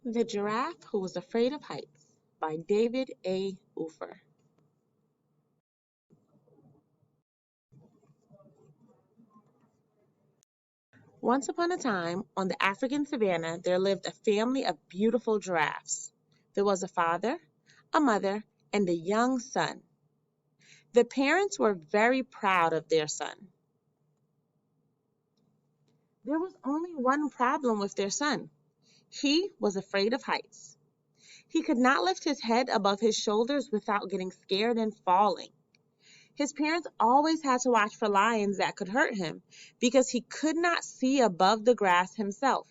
The Giraffe Who Was Afraid of Heights by David A. Ufer. Once upon a time, on the African savannah, there lived a family of beautiful giraffes. There was a father, a mother, and a young son. The parents were very proud of their son. There was only one problem with their son. He was afraid of heights. He could not lift his head above his shoulders without getting scared and falling. His parents always had to watch for lions that could hurt him because he could not see above the grass himself.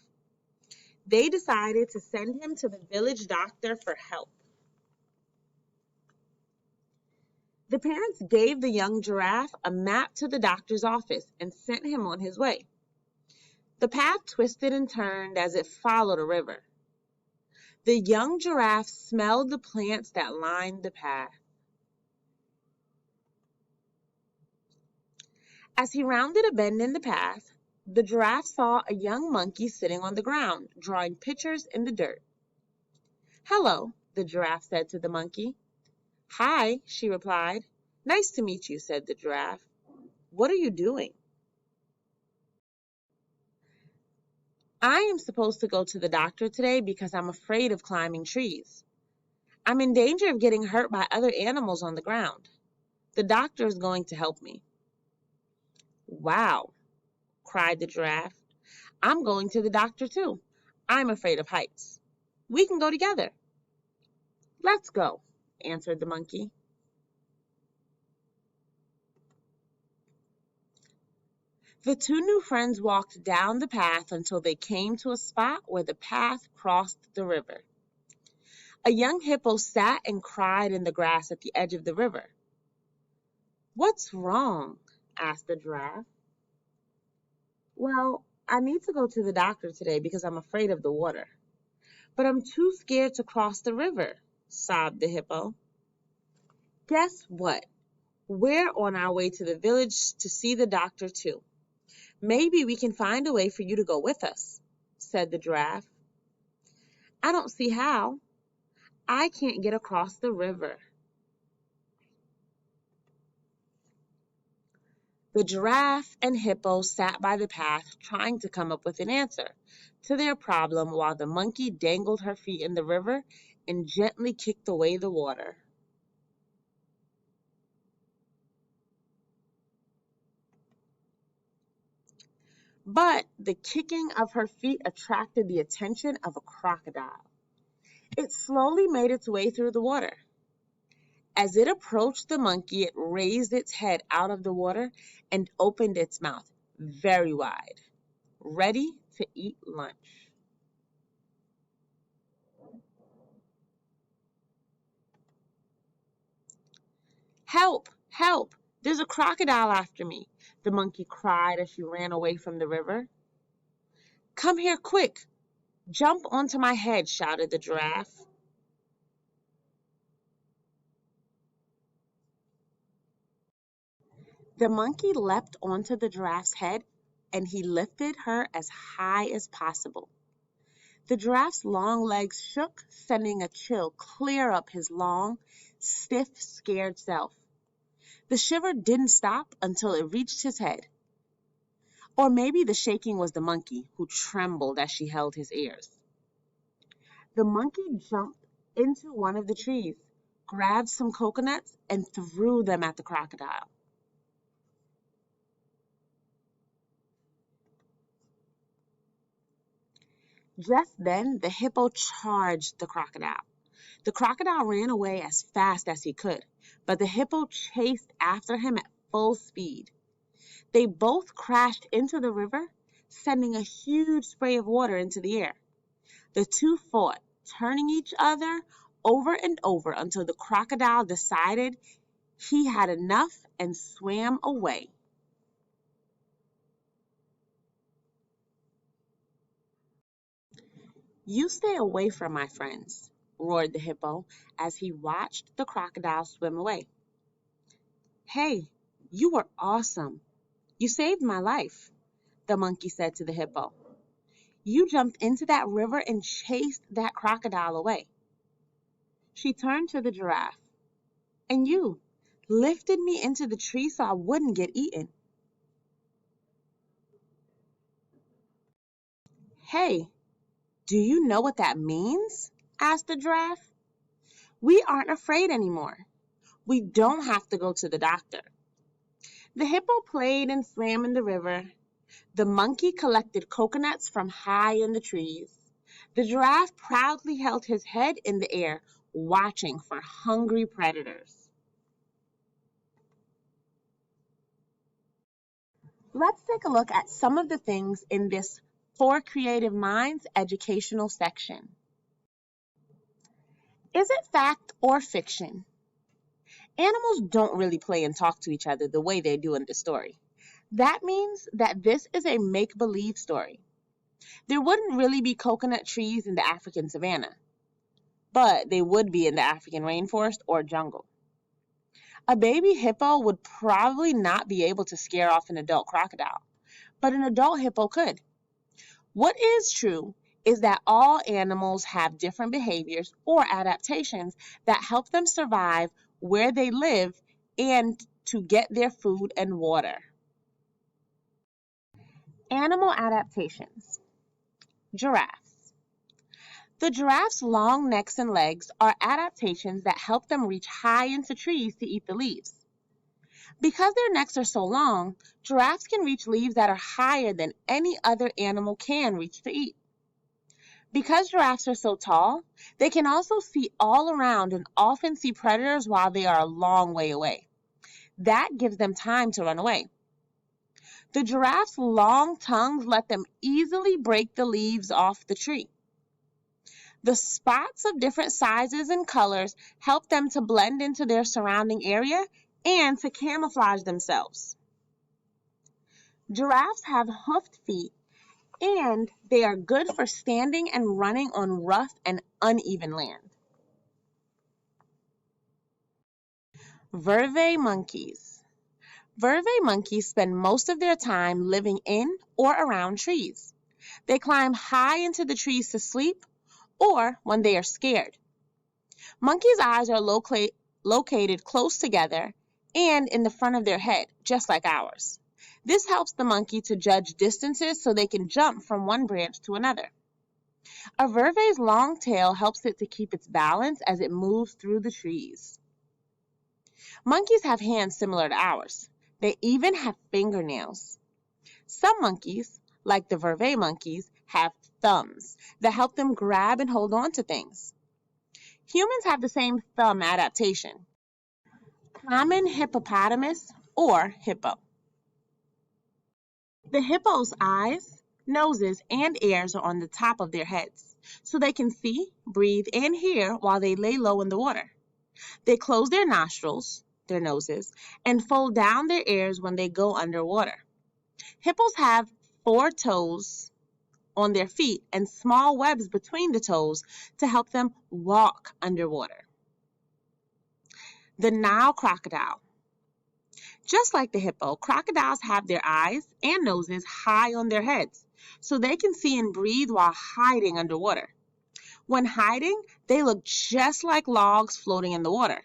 They decided to send him to the village doctor for help. The parents gave the young giraffe a map to the doctor's office and sent him on his way. The path twisted and turned as it followed a river. The young giraffe smelled the plants that lined the path. As he rounded a bend in the path, the giraffe saw a young monkey sitting on the ground, drawing pictures in the dirt. "Hello," the giraffe said to the monkey. "Hi," she replied. "Nice to meet you," said the giraffe. "What are you doing?" "I am supposed to go to the doctor today because I'm afraid of climbing trees. I'm in danger of getting hurt by other animals on the ground. The doctor is going to help me." "Wow," cried the giraffe. "I'm going to the doctor too. I'm afraid of heights. We can go together." "Let's go," answered the monkey. The two new friends walked down the path until they came to a spot where the path crossed the river. A young hippo sat and cried in the grass at the edge of the river. "What's wrong?" asked the giraffe. "Well, I need to go to the doctor today because I'm afraid of the water. But I'm too scared to cross the river," sobbed the hippo. "Guess what? We're on our way to the village to see the doctor too. Maybe we can find a way for you to go with us," said the giraffe. "I don't see how. I can't get across the river." The giraffe and hippo sat by the path trying to come up with an answer to their problem while the monkey dangled her feet in the river and gently kicked away the water. But the kicking of her feet attracted the attention of a crocodile. It slowly made its way through the water. As it approached the monkey, it raised its head out of the water and opened its mouth very wide, ready to eat lunch. "Help! Help! There's a crocodile after me," the monkey cried as she ran away from the river. "Come here quick! Jump onto my head," shouted the giraffe. The monkey leapt onto the giraffe's head and he lifted her as high as possible. The giraffe's long legs shook, sending a chill clear up his long, stiff, scared self. The shiver didn't stop until it reached his head. Or maybe the shaking was the monkey, who trembled as she held his ears. The monkey jumped into one of the trees, grabbed some coconuts, and threw them at the crocodile. Just then, the hippo charged the crocodile. The crocodile ran away as fast as he could, but the hippo chased after him at full speed. They both crashed into the river, sending a huge spray of water into the air. The two fought, turning each other over and over until the crocodile decided he had enough and swam away. "You stay away from my friends," roared the hippo as he watched the crocodile swim away. "Hey, you were awesome. You saved my life," the monkey said to the hippo. You jumped into that river and chased that crocodile away." She turned to the giraffe. "And you lifted me into the tree so I wouldn't get eaten." "Hey, do you know what that means?" asked the giraffe. "We aren't afraid anymore. We don't have to go to the doctor." The hippo played and swam in the river. The monkey collected coconuts from high in the trees. The giraffe proudly held his head in the air, watching for hungry predators. Let's take a look at some of the things in this For Creative Minds educational section. Is it fact or fiction? Animals don't really play and talk to each other the way they do in the story. That means that this is a make-believe story. There wouldn't really be coconut trees in the African savanna, but they would be in the African rainforest or jungle. A baby hippo would probably not be able to scare off an adult crocodile, but an adult hippo could. What is true is that all animals have different behaviors or adaptations that help them survive where they live and to get their food and water. Animal adaptations. Giraffes. The giraffe's long necks and legs are adaptations that help them reach high into trees to eat the leaves. Because their necks are so long, giraffes can reach leaves that are higher than any other animal can reach to eat. Because giraffes are so tall, they can also see all around and often see predators while they are a long way away. That gives them time to run away. The giraffe's long tongues let them easily break the leaves off the tree. The spots of different sizes and colors help them to blend into their surrounding area and to camouflage themselves. Giraffes have hoofed feet, and they are good for standing and running on rough and uneven land. Vervet monkeys. Vervet monkeys spend most of their time living in or around trees. They climb high into the trees to sleep or when they are scared. Monkeys' eyes are located close together and in the front of their head, just like ours. This helps the monkey to judge distances so they can jump from one branch to another. A vervet's long tail helps it to keep its balance as it moves through the trees. Monkeys have hands similar to ours. They even have fingernails. Some monkeys, like the vervet monkeys, have thumbs that help them grab and hold on to things. Humans have the same thumb adaptation. Common hippopotamus or hippo. The hippo's eyes, noses, and ears are on the top of their heads, so they can see, breathe, and hear while they lay low in the water. They close their nostrils, their noses, and fold down their ears when they go underwater. Hippos have 4 toes on their feet and small webs between the toes to help them walk underwater. The Nile crocodile. Just like the hippo, crocodiles have their eyes and noses high on their heads, so they can see and breathe while hiding underwater. When hiding, they look just like logs floating in the water.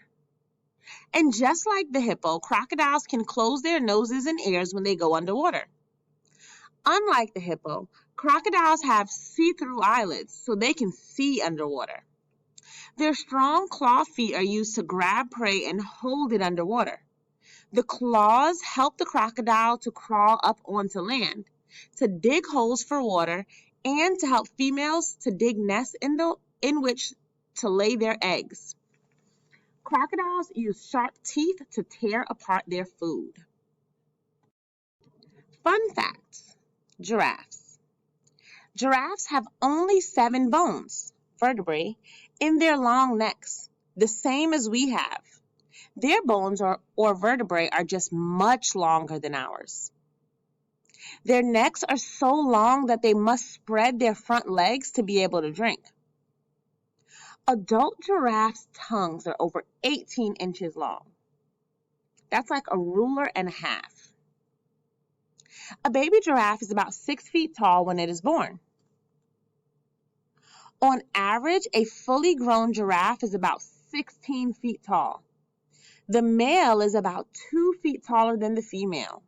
And just like the hippo, crocodiles can close their noses and ears when they go underwater. Unlike the hippo, crocodiles have see-through eyelids, so they can see underwater. Their strong claw feet are used to grab prey and hold it underwater. The claws help the crocodile to crawl up onto land, to dig holes for water, and to help females to dig nests in which to lay their eggs. Crocodiles use sharp teeth to tear apart their food. Fun facts. Giraffes. Giraffes have only 7 bones, vertebrae, in their long necks, the same as we have. Their bones or vertebrae are just much longer than ours. Their necks are so long that they must spread their front legs to be able to drink. Adult giraffes' tongues are over 18 inches long. That's like a ruler and a half. A baby giraffe is about 6 feet tall when it is born. On average, a fully grown giraffe is about 16 feet tall. The male is about 2 feet taller than the female.